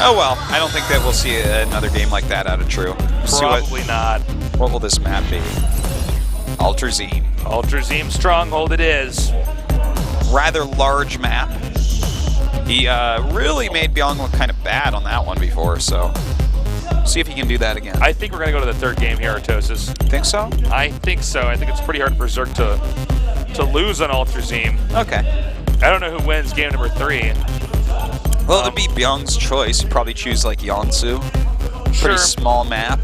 Oh well, I don't think that we'll see another game like that out of True. Probably not. What will this map be? Ultrazine. Ultrazine Stronghold it is. Rather large map. He really made Bbyong look kind of bad on that one before, so see if he can do that again. I think we're going to go to the third game here, Artosis. Think so? I think so. I think it's pretty hard for Zerg to lose on Ultrazine. Okay. I don't know who wins game number 3. Well, it'd be Bbyong's choice. You'd probably choose like Yonsu. Sure. Pretty small map.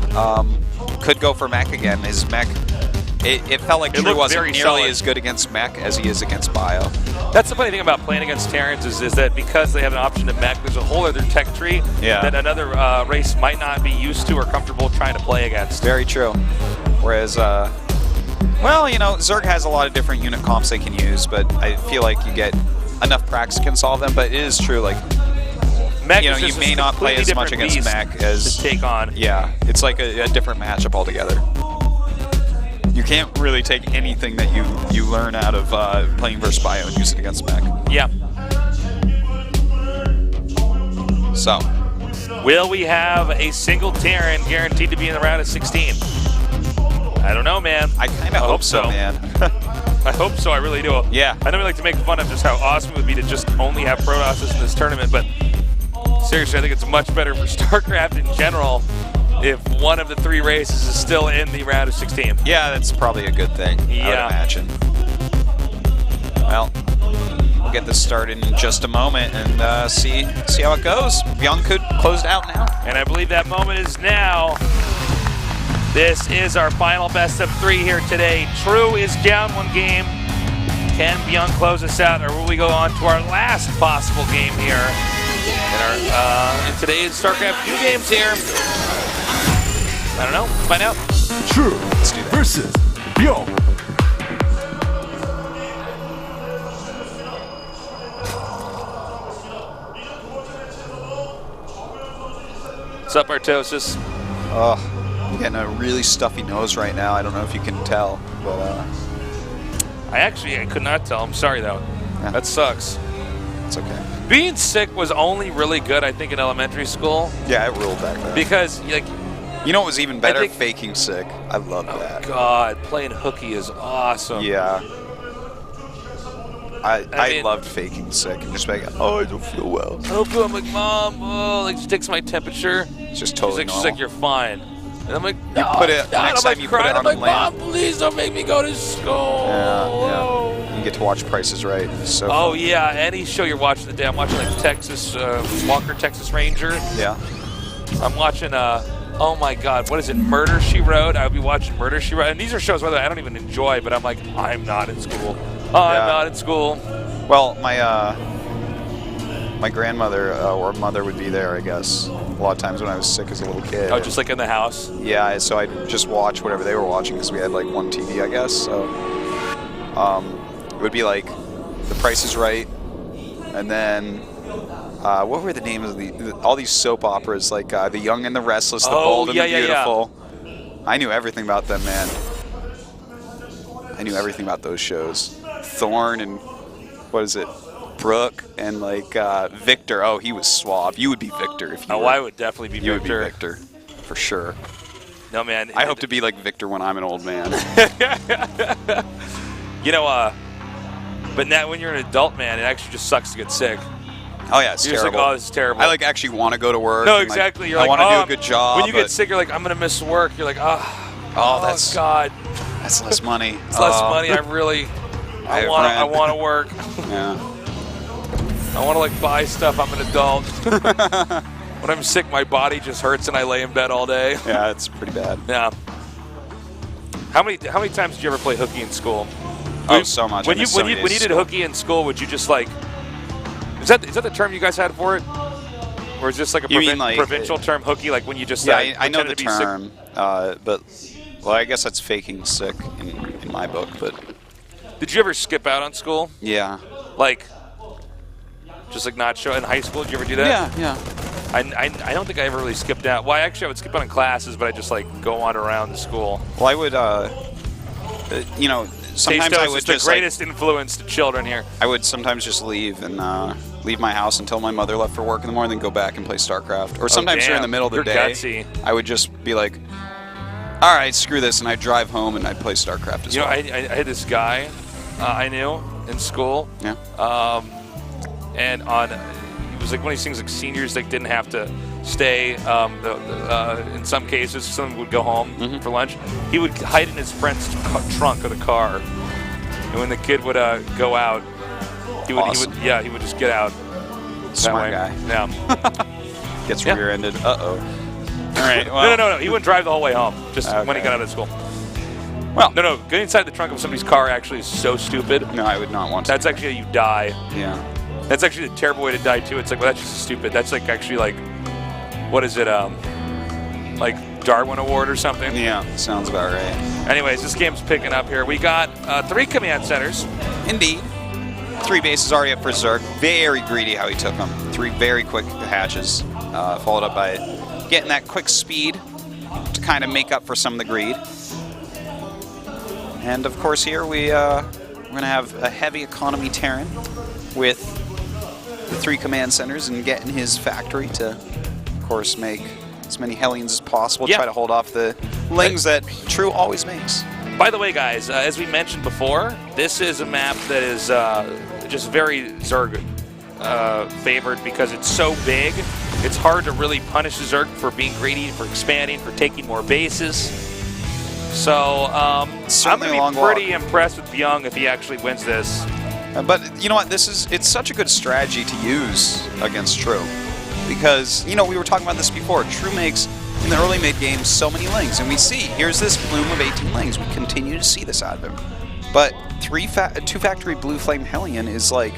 Could go for mech again. His mech, it felt like True wasn't nearly as good against mech as he is against Bio. That's the funny thing about playing against Terrans is that because they have an option to mech, there's a whole other tech tree that another race might not be used to or comfortable trying to play against. Very true. Whereas, well, you know, Zerg has a lot of different unit comps they can use, but I feel like you get enough practice can solve them. But it is true, like, mech, you know, you may not play as much against mech as to take on. Yeah, it's like a different matchup altogether. You can't really take anything that you learn out of playing versus Bio and use it against mech. Yeah. So, will we have a single Terran guaranteed to be in the round of 16? I don't know, man. I kind of hope so, man. I hope so, I really do. Yeah. I know we like to make fun of just how awesome it would be to just only have Protosses in this tournament, but seriously, I think it's much better for StarCraft in general if one of the 3 races is still in the round of 16. Yeah, that's probably a good thing, I would imagine. Well, we'll get this started in just a moment and see how it goes. Bbyong could close it out now. And I believe that moment is now. This is our final best of 3 here today. True is down 1 game. Can Bbyong close us out, or will we go on to our last possible game here in today's StarCraft 2 games here? I don't know. Let's find out. True versus Bbyong. What's up, Artosis? I'm getting a really stuffy nose right now. I don't know if you can tell, but I could not tell. I'm sorry though. Yeah. That sucks. It's okay. Being sick was only really good, I think, in elementary school. Yeah, it ruled back then. Because, like, you know what was even better? Faking sick. I love that. God, playing hooky is awesome. Yeah. I mean, loved faking sick and just like, oh, I don't feel well. I'm like, Mom, like she takes my temperature. It's just totally normal. She's like, you're fine. And I'm like, you put it, next time you put it on a lamp. Mom, please don't make me go to school. Yeah. You get to watch Price is Right. So fun. Yeah, any show you're watching today. I'm watching like Texas, Walker, Texas Ranger. Yeah. I'm watching, oh my God, what is it, Murder, She Wrote? I would be watching Murder, She Wrote. And these are shows whether I don't even enjoy, but I'm like, I'm not in school. I'm not in school. Well, my grandmother or mother would be there, I guess, a lot of times when I was sick as a little kid. Oh, just like in the house? Yeah, so I'd just watch whatever they were watching because we had like one TV, I guess. So it would be like The Price is Right, and then what were the names of all these soap operas, like The Young and the Restless, The Bold and the Beautiful. Yeah. I knew everything about them, man. I knew everything about those shows. Thorne and what is it? Brooke and like Victor. Oh, he was suave. You would be Victor if you. Oh, I would definitely be Victor. You would be Victor, for sure. No, man. I hope to be like Victor when I'm an old man. You know, but now when you're an adult, man, it actually just sucks to get sick. Oh yeah, it's you're terrible. Just like, oh, this is terrible. I like actually want to go to work. No, exactly. You're like, I want to do a good job. When you get sick, you're like, I'm gonna miss work. You're like, oh, that's God. That's less money. It's less money. I want to work. Yeah. I want to like buy stuff. I'm an adult. When I'm sick, my body just hurts and I lay in bed all day. Yeah, it's pretty bad. Yeah. How many times did you ever play hooky in school? Oh, so much. When you did hooky in school, would you just like? Is that the term you guys had for it? Or is this like a provincial term, hooky? Like when you just I know the term, but well, I guess that's faking sick in my book. But did you ever skip out on school? Yeah. Like. Just like not show in high school? Did you ever do that? Yeah. I don't think I ever really skipped out. Well, actually, I would skip out in classes, but I just like go on around the school. Well, I would, sometimes I would just the greatest influence to children here. I would sometimes just leave and leave my house until my mother left for work in the morning, then go back and play StarCraft. Or sometimes during the middle of the day, gutsy. I would just be like, all right, screw this, and I'd drive home and I'd play StarCraft as well. I had this guy I knew in school. Yeah. And it was like one of these things like seniors like didn't have to stay. In some cases, some would go home for lunch. He would hide in his friend's trunk of the car, and when the kid would go out, he would just get out. Smart guy. Yeah. Gets rear-ended. Uh-oh. All right. Well. No. He wouldn't drive the whole way home. Just when he got out of school. Well. No. Getting inside the trunk of somebody's car actually is so stupid. No, I would not want to. That's actually how you die. Yeah. That's actually a terrible way to die too. It's like, well, that's just stupid. That's like actually like, what is it? Like Darwin Award or something. Yeah. Sounds about right. Anyways, this game's picking up here. We got 3 command centers. Indeed. 3 bases already up for Zerg. Very greedy how he took them. 3 very quick hatches, followed up by getting that quick speed to kind of make up for some of the greed. And of course here we're going to have a heavy economy Terran with the 3 command centers and getting his factory to, of course, make as many Hellions as possible. Try to hold off the Lings that True always makes. By the way, guys, as we mentioned before, this is a map that is just very Zerg favored because it's so big. It's hard to really punish the Zerg for being greedy, for expanding, for taking more bases. So I'm going to be pretty impressed with Bbyong if he actually wins this. But you know what? It's such a good strategy to use against True. Because, we were talking about this before. True makes, in the early mid-game, so many Lings. And we see, here's this bloom of 18 Lings. We continue to see this out of him. But 2-factory Blue Flame Hellion is like,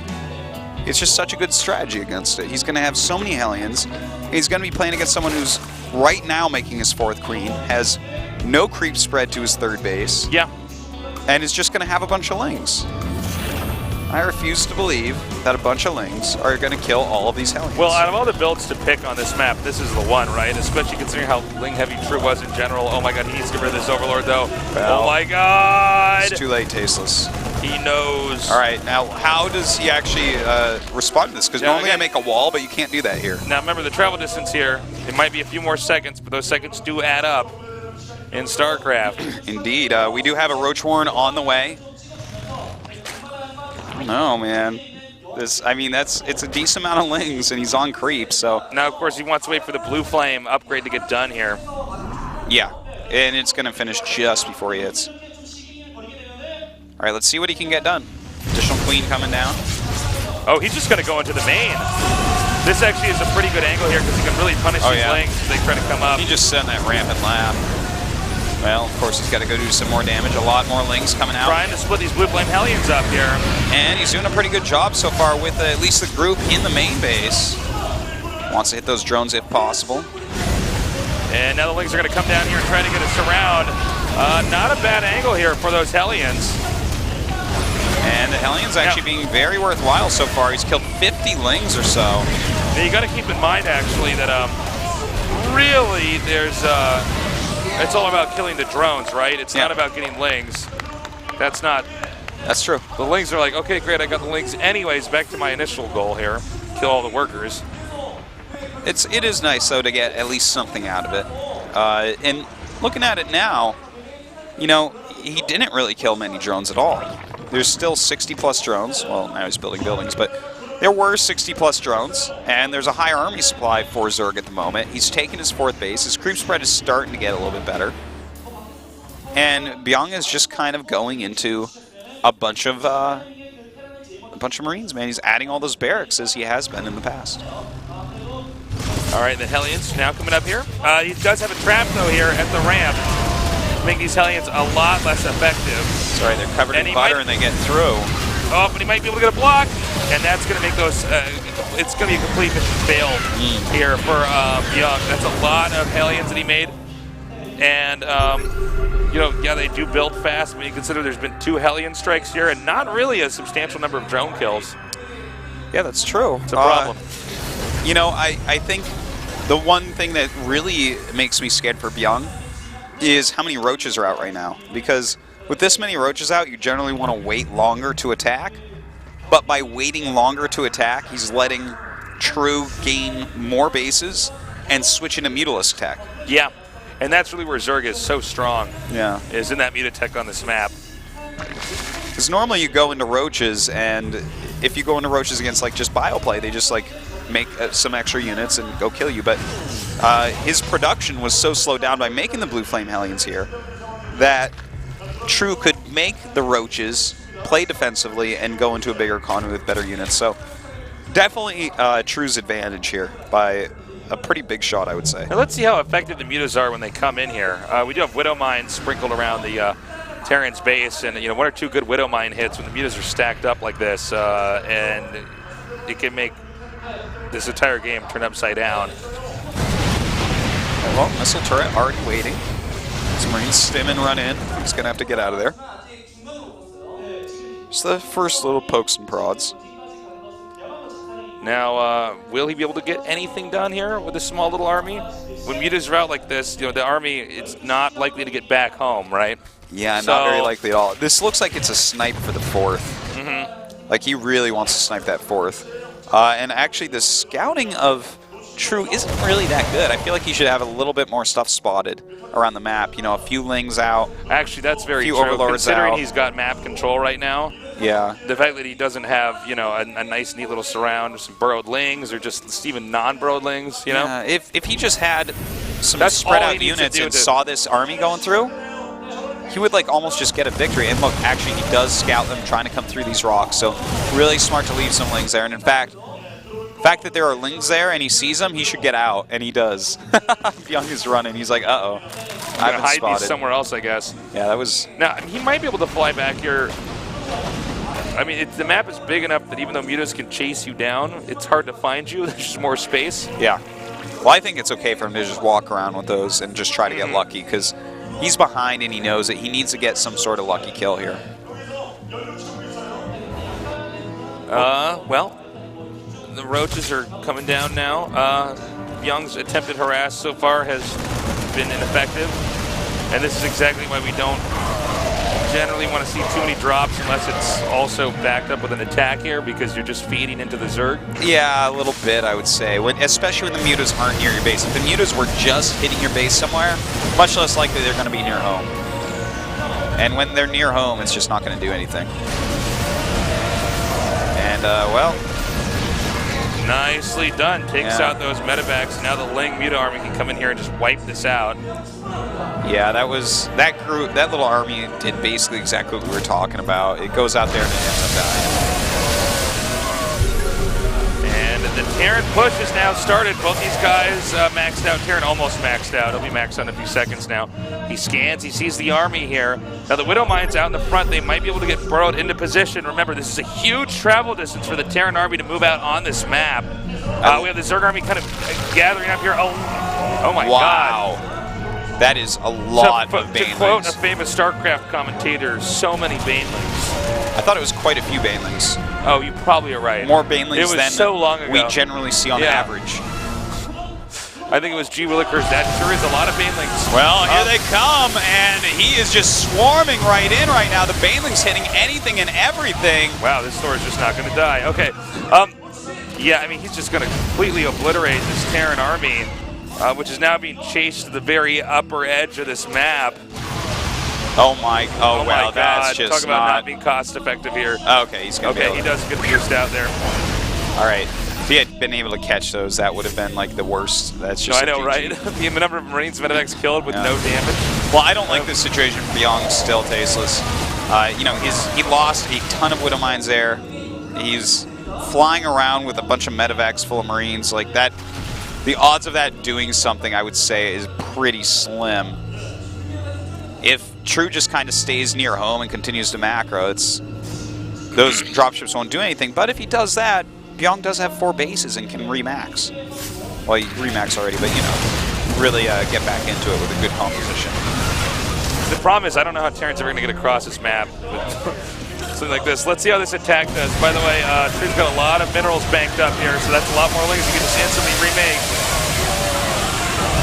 it's just such a good strategy against it. He's going to have so many Hellions. He's going to be playing against someone who's right now making his 4th Queen, has no creep spread to his 3rd base. Yeah. And is just going to have a bunch of Lings. I refuse to believe that a bunch of Lings are going to kill all of these Hellions. Well, out of all the builds to pick on this map, this is the one, right? Especially considering how Ling-heavy True was in general. Oh my god, he needs to get rid of this Overlord, though. Well, oh my god! It's too late, Tasteless. He knows. All right, now how does he actually respond to this? Because normally I make a wall, but you can't do that here. Now remember the travel distance here. It might be a few more seconds, but those seconds do add up in StarCraft. Indeed. We do have a Roachwarren on the way. No, man. It's a decent amount of Lings, and he's on creep, so. Now, of course, he wants to wait for the Blue Flame upgrade to get done here. Yeah, and it's going to finish just before he hits. All right, let's see what he can get done. Additional Queen coming down. Oh, he's just going to go into the main. This actually is a pretty good angle here because he can really punish these Lings as they try to come up. He just sent that rampant laugh. Well, of course, he's got to go do some more damage. A lot more Lings coming out. Trying to split these Blue Flame Hellions up here. And he's doing a pretty good job so far with at least the group in the main base. Wants to hit those drones if possible. And now the Lings are going to come down here and try to get a surround. Not a bad angle here for those Hellions. And the Hellions actually being very worthwhile so far. He's killed 50 Lings or so. Now you got to keep in mind, actually, that really there's... it's all about killing the drones, right? It's not about getting Lings. That's true. The Lings are like, okay, great, I got the Lings anyways. Back to my initial goal here, kill all the workers. It is nice though to get at least something out of it. And looking at it now, he didn't really kill many drones at all. There's still 60+ drones. Well, now he's building buildings, but there were 60+ drones, and there's a high army supply for Zerg at the moment. He's taken his 4th base. His creep spread is starting to get a little bit better. And Bbyong is just kind of going into a bunch of Marines, man. He's adding all those barracks as he has been in the past. All right, the Hellions now coming up here. He does have a trap, though, here at the ramp to make these Hellions a lot less effective. Sorry, they're covered in butter and they get through. Oh, but he might be able to get a block, and that's going to make those, it's going to be a complete mission fail here for Bbyong. That's a lot of Hellions that he made. And, they do build fast, but you consider there's been 2 Hellion strikes here and not really a substantial number of drone kills. Yeah, that's true. It's a problem. I think the one thing that really makes me scared for Bbyong is how many roaches are out right now. Because with this many roaches out, you generally want to wait longer to attack. but by waiting longer to attack, he's letting True gain more bases and switch into Mutalisk tech. Yeah, and that's really where Zerg is so strong. Yeah. Is in that Mutatech on this map. Because normally you go into Roaches, and if you go into Roaches against like just Bioplay, they just like make some extra units and go kill you. But his production was so slowed down by making the Blue Flame Hellions here that True could make the Roaches play defensively and go into a bigger economy with better units. So definitely True's advantage here by a pretty big shot, I would say. Now let's see how effective the Mutas are when they come in here. We do have Widow Mines sprinkled around the Terran's base, and one or two good Widow Mine hits when the Mutas are stacked up like this, and it can make this entire game turn upside down. Well, missile turret already waiting. Some Marines stim and run in. He's going to have to get out of there. Just the first little pokes and prods. Now, will he be able to get anything done here with a small little army? When Mutas are out like this, the army, it's not likely to get back home, right? Yeah, not very likely at all. This looks like it's a snipe for the 4th. Mm-hmm. Like, he really wants to snipe that 4th. And actually, the scouting of True isn't really that good. I feel like he should have a little bit more stuff spotted around the map. A few Lings out. Actually, that's very few true. Overlords Considering out. He's got map control right now. Yeah. The fact that he doesn't have, a nice, neat little surround or some burrowed Lings or just even non-burrowed Lings, Yeah, if he just had some That's spread all he out needs to units do and to- saw this army going through, he would almost just get a victory. And look, actually he does scout them trying to come through these rocks, so really smart to leave some Lings there. And in fact, the fact that there are Lings there and he sees them, he should get out, and he does. Bbyong is running. He's like, uh-oh, I've been hide spotted. these somewhere else, I guess. Yeah, that was... Now, he might be able to fly back here. I mean, the map is big enough that even though Mutas can chase you down, it's hard to find you. There's just more space. Yeah. Well, I think it's okay for him to just walk around with those and just try to get lucky, because he's behind and he knows that he needs to get some sort of lucky kill here. Well, the Roaches are coming down now. Bbyong's attempted harass so far has been ineffective, and this is exactly why we don't generally want to see too many drops unless it's also backed up with an attack here, because you're just feeding into the Zerg. Yeah, a little bit, I would say. Especially when the Mutas aren't near your base. If the Mutas were just hitting your base somewhere, much less likely they're going to be near home. And when they're near home, it's just not going to do anything. And, well... Nicely done. Takes out those medevacs. Now the Ling Muta army can come in here and just wipe this out. Yeah, that little army did basically exactly what we were talking about. It goes out there and it ends up dying. And the Terran push is now started. Both these guys maxed out. Terran almost maxed out. He'll be maxed out in a few seconds now. He scans. He sees the army here. Now the Widow Mine's out in the front. They might be able to get burrowed into position. Remember, this is a huge travel distance for the Terran army to move out on this map. We have the Zerg army kind of gathering up here. Oh my God. Wow. That is a lot of To Banelings. quote a famous StarCraft commentator, so many Banelings. I thought it was quite a few Banelings. Oh, you probably are right. More Banelings It was than so long ago. we generally see on average. I think it was G. Willikers. That sure is a lot of Banelings. Well, here they come, and he is just swarming right in right now. The Banelings hitting anything and everything. Wow, this Thor is just not going to die. Okay. Yeah, I mean, he's just going to completely obliterate this Terran army, which is now being chased to the very upper edge of this map. Oh my Oh my wow, God. that's just Talk about not being cost effective here. Okay, he's going to Okay, he does get pierced out there. All right. If he had been able to catch those, that would have been like the worst. That's just I know, GG. right? The number of Marines Medivacs killed with no damage. Well, I don't like this situation for Bbyong. Still tasteless. He lost a ton of Widow Mines there. He's flying around with a bunch of Medivacs full of Marines. Like that, the odds of that doing something, I would say, is pretty slim. If True just kind of stays near home and continues to macro, those dropships won't do anything. But if he does that, Bbyong does have 4 bases and can remax. Well, he remaxed already, but really get back into it with a good composition. The problem is I don't know how Terran's ever going to get across this map with something like this. Let's see how this attack does. By the way, True's got a lot of minerals banked up here, so that's a lot more Lings you can just instantly remake.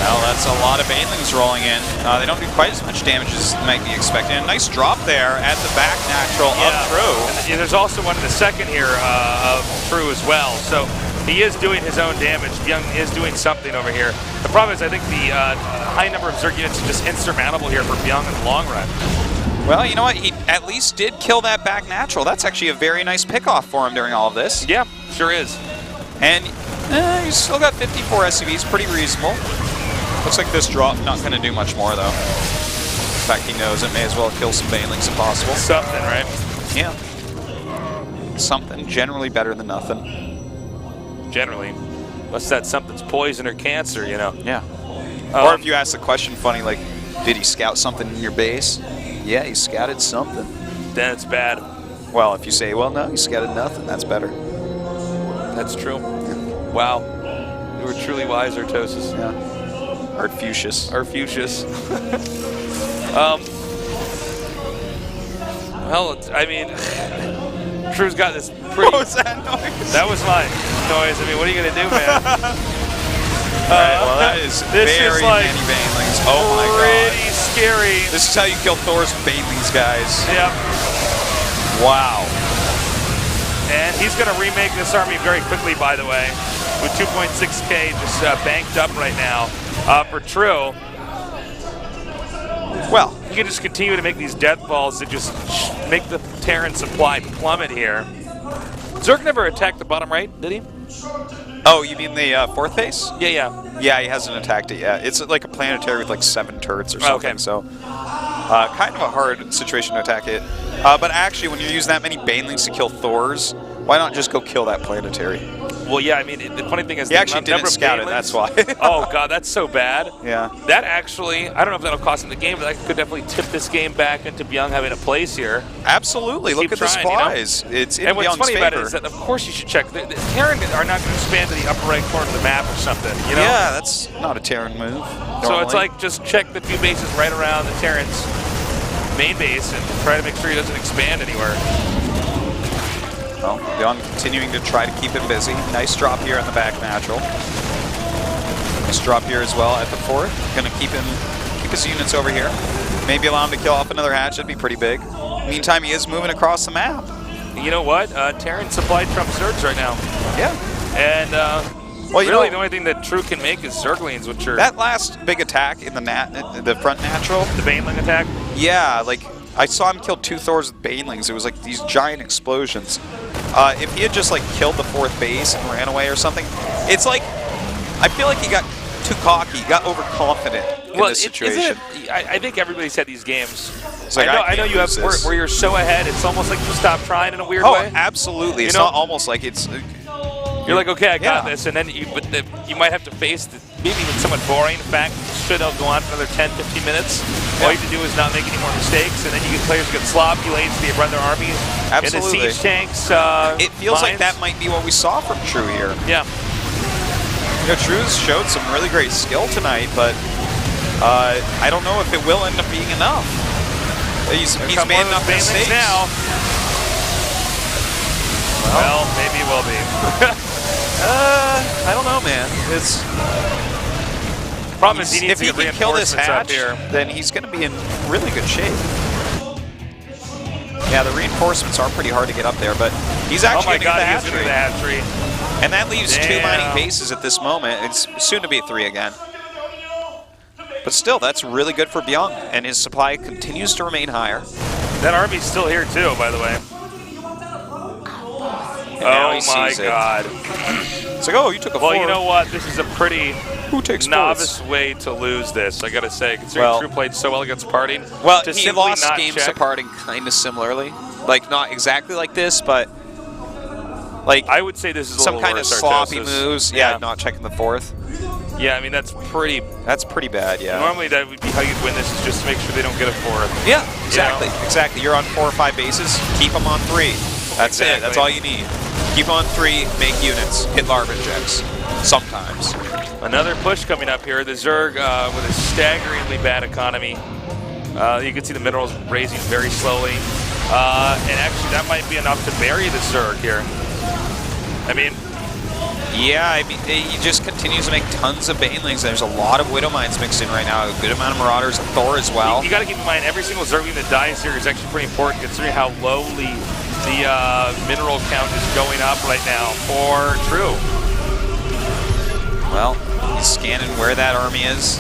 Well, that's a lot of banelings rolling in. They don't do quite as much damage as might be expected. A nice drop there at the back natural of True. And there's also one in the second here of True as well. So he is doing his own damage. Bbyong is doing something over here. The problem is I think the high number of Zerg units is just insurmountable here for Bbyong in the long run. Well, you know what? He at least did kill that back natural. That's actually a very nice pickoff for him during all of this. Yeah, sure is. And he's still got 54 SCVs, pretty reasonable. Looks like this drop not going to do much more, though. In fact, he knows it. May as well kill some banelings if possible. Something, right? Yeah. Something. Generally better than nothing. Generally. Unless that something's poison or cancer, you know. Yeah. Or if you ask the question funny, like, did he scout something in your base? Yeah, he scouted something. Then it's bad. Well, if you say, well, no, he scouted nothing, that's better. That's true. Wow. You were truly wise, Artosis. Yeah. Artfucius. Artfucius. Well, I mean, True's got this pretty... What was that noise? That was my noise. I mean, what are you going to do, man? Alright, well, that is very like many banelings. Oh my god. Pretty scary. This is how you kill Thor's banelings, guys. Yep. Wow. And he's going to remake this army very quickly, by the way, with 2.6k just banked up right now for True. Well, you can just continue to make these death balls that just make the Terran supply plummet here. Zerg never attacked the bottom right, did he? oh, you mean the fourth base? Yeah. Yeah, he hasn't attacked it yet. It's like a planetary with like 7 turrets or something, okay. So kind of a hard situation to attack it. But actually, when you're using that many banelings to kill Thors, why not just go kill that planetary? Well, yeah, I mean, the funny thing is... He actually didn't scout it, that's why. Oh, God, that's so bad. Yeah. That actually, I don't know if that'll cost him the game, but that could definitely tip this game back into Bbyong having a place here. Absolutely. Look at the supplies. You know? It's in Bbyong's favor. And what's funny about it is that, of course, you should check. The Terran are not going to expand to the upper right corner of the map or something, you know? Yeah, that's not a Terran move. Normally. So it's like, just check the few bases right around the Terran's main base and try to make sure he doesn't expand anywhere. Well, Bbyong continuing to try to keep him busy. Nice drop here on the back natural. Nice drop here as well at the fourth. Going to keep his units over here. Maybe allow him to kill off another hatch. That'd be pretty big. Meantime, he is moving across the map. You know what? Terran supply Trump Zergs right now. Yeah. And well, you really know, the only thing that True can make is Zerglings, which are... That last big attack in the front natural. The Baneling attack? Yeah, like, I saw him kill 2 Thors with Banelings. It was like these giant explosions. If he had just like killed the fourth base and ran away or something, it's like, I feel like he got too cocky, got overconfident in this situation. I think everybody's had these games. Like, I know you have where you're so ahead, it's almost like you stop trying in a weird way. Oh, absolutely. It's you know? not almost like it's... You're like, okay, I got this, and then you might have to face maybe even somewhat boring fact. Should have go on for another 10, 15 minutes. All you have to do is not make any more mistakes, and then you get players get sloppy lanes, they run their armies. Absolutely. And the siege tanks. It feels like that might be what we saw from True here. Yeah. You know, True's showed some really great skill tonight, but I don't know if it will end up being enough. He's made enough mistakes now. Well, maybe it will be. I don't know, man. It's problem is he needs if to he get can kill this hatch, up here. then he's going to be in really good shape. Yeah, the reinforcements are pretty hard to get up there, but he's actually going to get the hatchery. And that leaves 2 mining bases at this moment. It's soon to be 3 again. But still, that's really good for Bbyong, and his supply continues to remain higher. That army's still here too, by the way. Oh my god. It's like, oh, you took a 4. Well, you know what? This is a pretty novice 4s? way to lose this, I gotta say, considering True played so well against Parting. Well, he lost games to Parting kind of similarly. Like, not exactly like this, but like I would say this is a some little kind of worse, sloppy Artosis. moves. Yeah, not checking the 4th. Yeah, I mean, that's pretty bad, yeah. Normally that would be how you'd win this, is just to make sure they don't get a 4th. Yeah, exactly. You know? Exactly. You're on 4 or 5 bases, keep them on 3. That's it. That's all you need. Keep on 3, make units, hit larva injects. Sometimes. Another push coming up here. The Zerg with a staggeringly bad economy. You can see the minerals raising very slowly. And actually that might be enough to bury the Zerg here. I mean, Yeah, I mean, he just continues to make tons of Banelings. There's a lot of Widow Mines mixed in right now, a good amount of Marauders, Thor as well. You got to keep in mind, every single Zergling that dies here is actually pretty important considering how lowly the mineral count is going up right now for True. Well, he's scanning where that army is,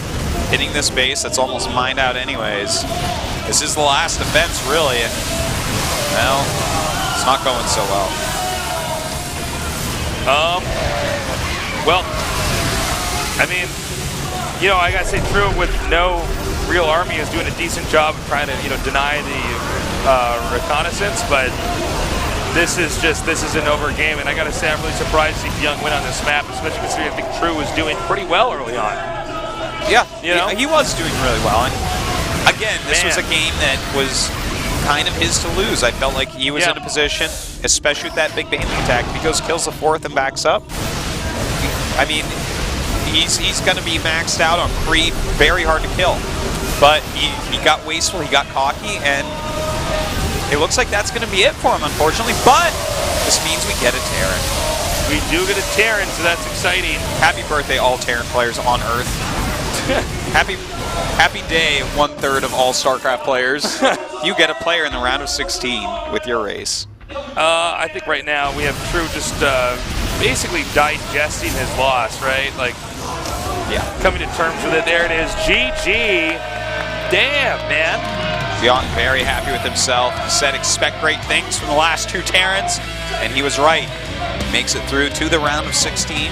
hitting this base that's almost mined out anyways. This is the last defense, really, and, well, it's not going so well. Well, I mean, you know, I gotta say, True with no real army is doing a decent job of trying to, you know, deny the reconnaissance, but this is an over game, and I gotta say, I'm really surprised to see Bbyong win on this map, especially considering I think True was doing pretty well early on. Yeah, you know? he was doing really well, and again, this was a game that was kind of his to lose. I felt like he was in a position, especially with that big Baneling attack, if he goes kills the 4th and backs up. I mean, he's going to be maxed out on creep, very hard to kill. But he got wasteful, he got cocky, and it looks like that's going to be it for him, unfortunately. But this means we get a Terran. We do get a Terran, so that's exciting. Happy birthday, all Terran players on Earth. Happy day, 1/3 of all StarCraft players. You get a player in the round of 16 with your race. I think right now we have True just basically digesting his loss, right? Like, coming to terms with it. There it is, GG. Damn, man. Bbyong very happy with himself. He said expect great things from the last 2 Terrans, and he was right. He makes it through to the round of 16.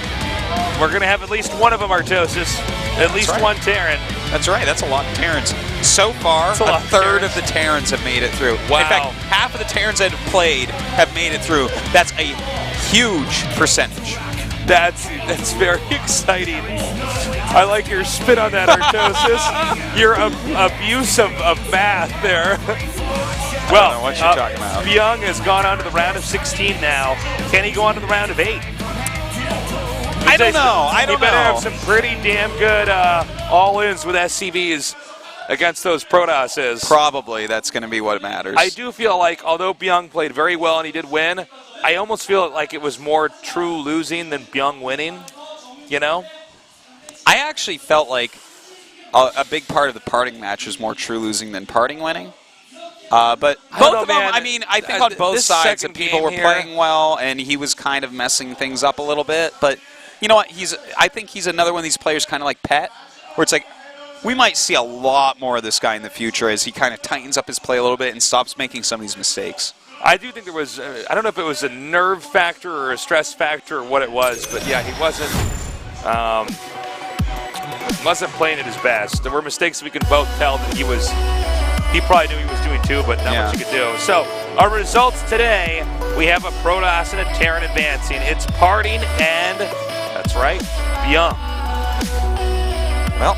We're going to have at least one of them, Artosis. At least one Terran. That's right, that's a lot of Terrans. So far, a 1/3 of the Terrans have made it through. Wow. In fact, half of the Terrans that have played have made it through. That's a huge percentage. That's very exciting. I like your spin on that, Artosis. Your abuse of math there. Well, I don't know what you're talking about. Bbyong has gone on to the round of 16 now. Can he go on to the round of 8? I don't know. He better have some pretty damn good all-ins with SCVs against those Protosses. Probably that's going to be what matters. I do feel like, although Bbyong played very well and he did win, I almost feel like it was more True losing than Bbyong winning, you know? I actually felt like a big part of the parting match was more True losing than parting winning. But both of them, I mean, I think on both sides the people were playing well, and he was kind of messing things up a little bit. But you know what? I think he's another one of these players kind of like Pet, where it's like, we might see a lot more of this guy in the future as he kind of tightens up his play a little bit and stops making some of these mistakes. I do think there was, I don't know if it was a nerve factor or a stress factor or what it was, but yeah, he wasn't playing at his best. There were mistakes we can both tell that he probably knew he was doing too, but not much he could do. So our results today, we have a Protoss and a Terran advancing. It's Parting and, that's right, Bbyong. Well,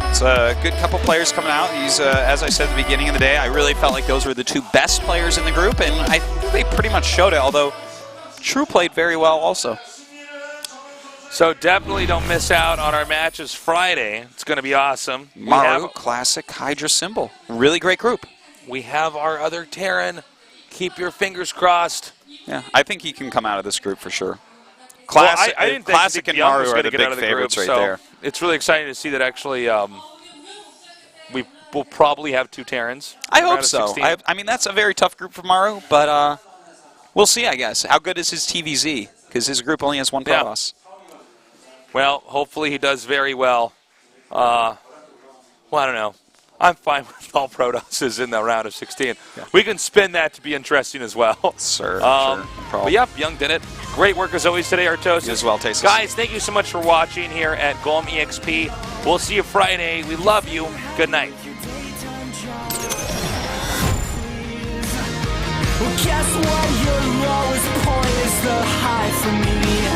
it's a good couple players coming out. He's, as I said at the beginning of the day, I really felt like those were the 2 best players in the group, and I think they pretty much showed it, although True played very well also. So definitely don't miss out on our matches Friday. It's going to be awesome. Maru, classic Hydra symbol. Really great group. We have our other Terran. Keep your fingers crossed. Yeah, I think he can come out of this group for sure. Classic, I didn't Classic think and Maru are the get big out of the favorites group, right so there. It's really exciting to see that actually we will probably have 2 Terrans. I hope so. I mean, that's a very tough group for Maru, but we'll see, I guess. How good is his TVZ? Because his group only has 1 Protoss. Well, hopefully he does very well. Well, I don't know. I'm fine with all Protosses in the round of 16. Yeah. We can spin that to be interesting as well. Sure, sure. No but yeah, Bbyong did it. Great work as always today, Artosis. You as well, Tastes. Guys, thank you so much for watching here at GOMEXP. We'll see you Friday. We love you. Good night. Well, guess what? Your lowest point is the high for me.